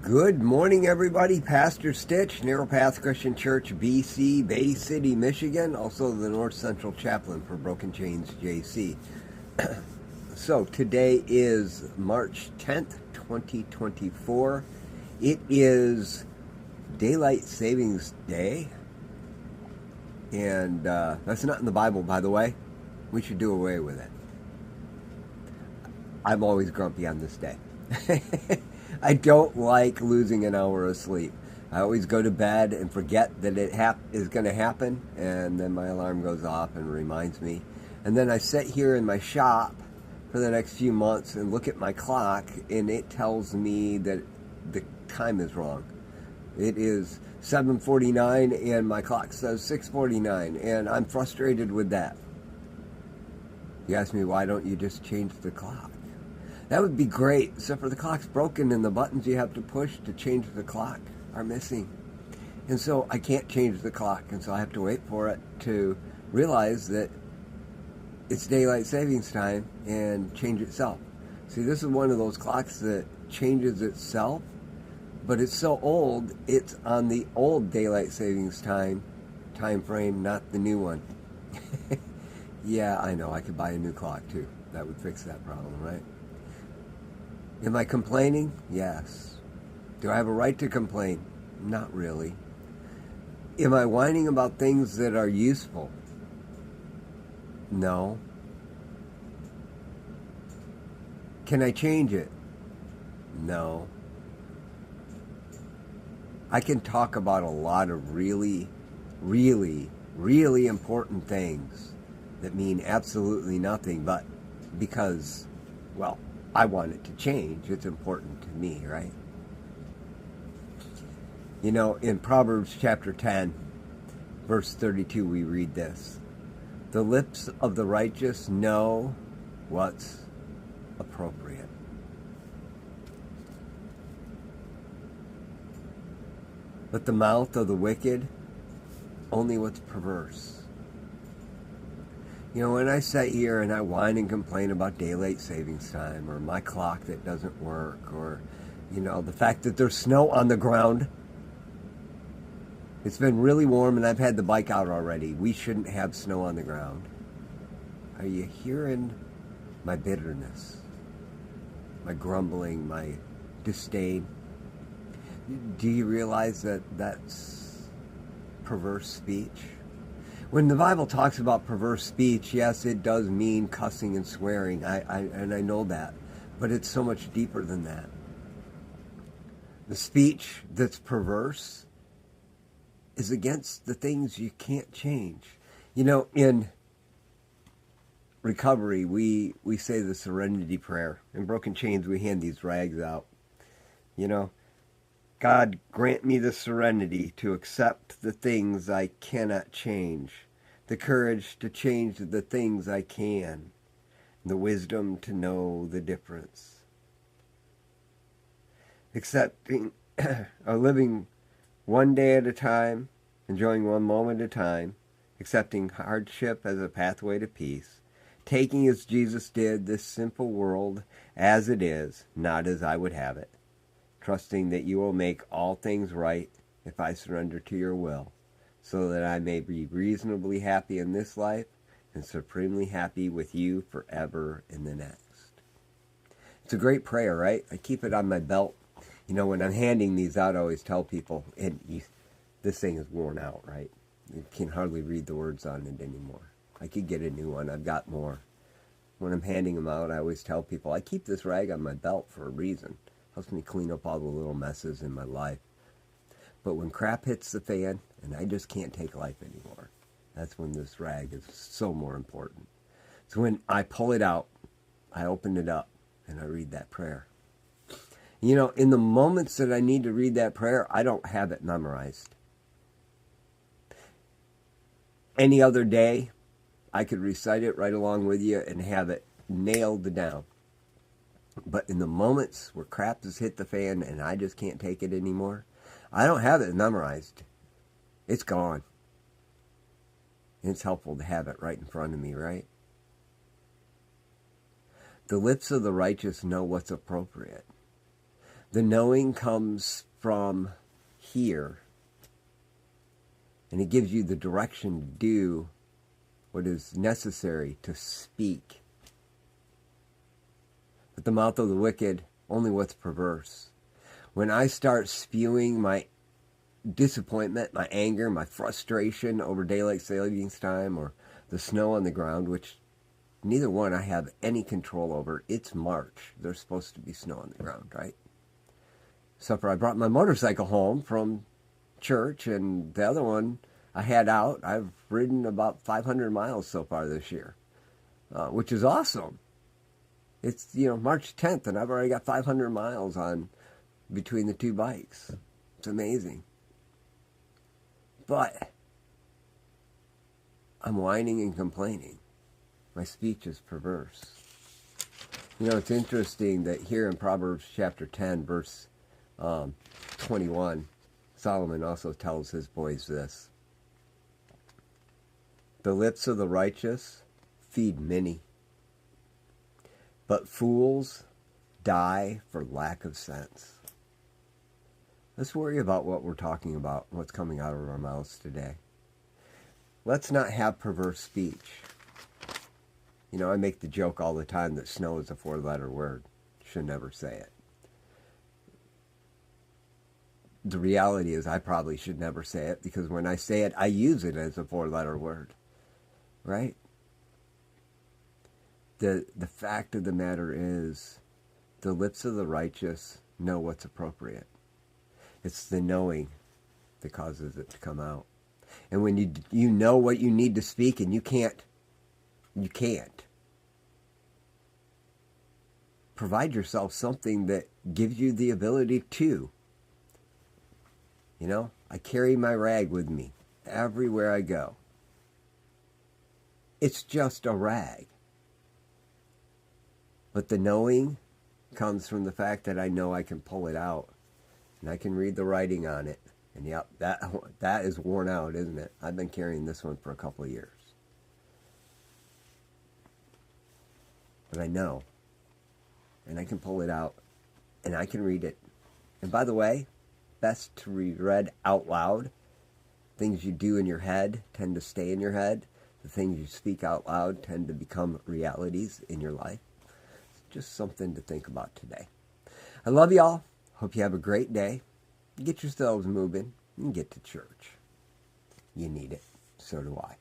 Good morning, everybody. Pastor Stitch, Narrow Path Christian Church, BC, Bay City, Michigan, also the North Central Chaplain for Broken Chains JC. So today is March 10th, 2024. It is Daylight Savings Day. And that's not in the Bible, by the way. We should do away with it. I'm always grumpy on this day. I don't like losing an hour of sleep. I always go to bed and forget that it is going to happen, and then my alarm goes off and reminds me. And then I sit here in my shop for the next few months and look at my clock, and it tells me that the time is wrong. It is 7:49, and my clock says 6:49, and I'm frustrated with that. You ask me, why don't you just change the clock? That would be great, except for the clock's broken and the buttons you have to push to change the clock are missing. And so I can't change the clock, and so I have to wait for it to realize that it's daylight savings time and change itself. See, this is one of those clocks that changes itself, but it's so old, it's on the old daylight savings time frame, not the new one. Yeah, I know, I could buy a new clock too. That would fix that problem, right? Am I complaining? Yes. Do I have a right to complain? Not really. Am I whining about things that are useful? No. Can I change it? No. I can talk about a lot of really, really, really important things that mean absolutely nothing, but because, well, I want it to change. It's important to me, right? You know, in Proverbs chapter 10, verse 32, we read this. The lips of the righteous know what's appropriate. But the mouth of the wicked, only what's perverse. You know, when I sit here and I whine and complain about daylight savings time or my clock that doesn't work or, you know, the fact that there's snow on the ground. It's been really warm and I've had the bike out already. We shouldn't have snow on the ground. Are you hearing my bitterness, my grumbling, my disdain? Do you realize that that's perverse speech? When the Bible talks about perverse speech, yes, it does mean cussing and swearing. I know that. But it's so much deeper than that. The speech that's perverse is against the things you can't change. You know, in recovery, we say the serenity prayer. In Broken Chains, we hand these rags out. You know, God, grant me the serenity to accept the things I cannot change, the courage to change the things I can, the wisdom to know the difference. Accepting or living one day at a time, enjoying one moment at a time, accepting hardship as a pathway to peace, taking as Jesus did this simple world as it is, not as I would have it. Trusting that you will make all things right if I surrender to your will, so that I may be reasonably happy in this life and supremely happy with you forever in the next. It's a great prayer, right? I keep it on my belt. You know, when I'm handing these out, I always tell people, this thing is worn out, right? You can hardly read the words on it anymore. I could get a new one. I've got more. When I'm handing them out, I always tell people, I keep this rag on my belt for a reason. Helps me clean up all the little messes in my life. But when crap hits the fan and I just can't take life anymore, that's when this rag is so more important. So when I pull it out, I open it up and I read that prayer. You know, in the moments that I need to read that prayer, I don't have it memorized. Any other day, I could recite it right along with you and have it nailed down. But in the moments where crap has hit the fan and I just can't take it anymore, I don't have it memorized. It's gone. It's helpful to have it right in front of me, right? The lips of the righteous know what's appropriate. The knowing comes from here, and it gives you the direction to do what is necessary to speak. But the mouth of the wicked, only what's perverse. When I start spewing my disappointment, my anger, my frustration over daylight savings time or the snow on the ground, which neither one I have any control over. It's March. There's supposed to be snow on the ground, right? Except for I brought my motorcycle home from church, and the other one I had out. I've ridden about 500 miles so far this year, which is awesome. It's, March 10th, and I've already got 500 miles on between the two bikes. It's amazing. But I'm whining and complaining. My speech is perverse. It's interesting that here in Proverbs chapter 10, verse 21, Solomon also tells his boys this. The lips of the righteous feed many, but fools die for lack of sense. Let's worry about what we're talking about, what's coming out of our mouths today. Let's not have perverse speech. I make the joke all the time that snow is a 4-letter word. Should never say it. The reality is I probably should never say it, because when I say it, I use it as a 4-letter word. Right? The fact of the matter is, the lips of the righteous know what's appropriate. It's the knowing that causes it to come out. And when you know what you need to speak and you can't. Provide yourself something that gives you the ability to. I carry my rag with me everywhere I go. It's just a rag. But the knowing comes from the fact that I know I can pull it out. And I can read the writing on it. And yep, that is worn out, isn't it? I've been carrying this one for a couple of years. But I know. And I can pull it out. And I can read it. And by the way, best to be read out loud. Things you do in your head tend to stay in your head. The things you speak out loud tend to become realities in your life. It's just something to think about today. I love y'all. Hope you have a great day. Get yourselves moving and get to church. You need it. So do I.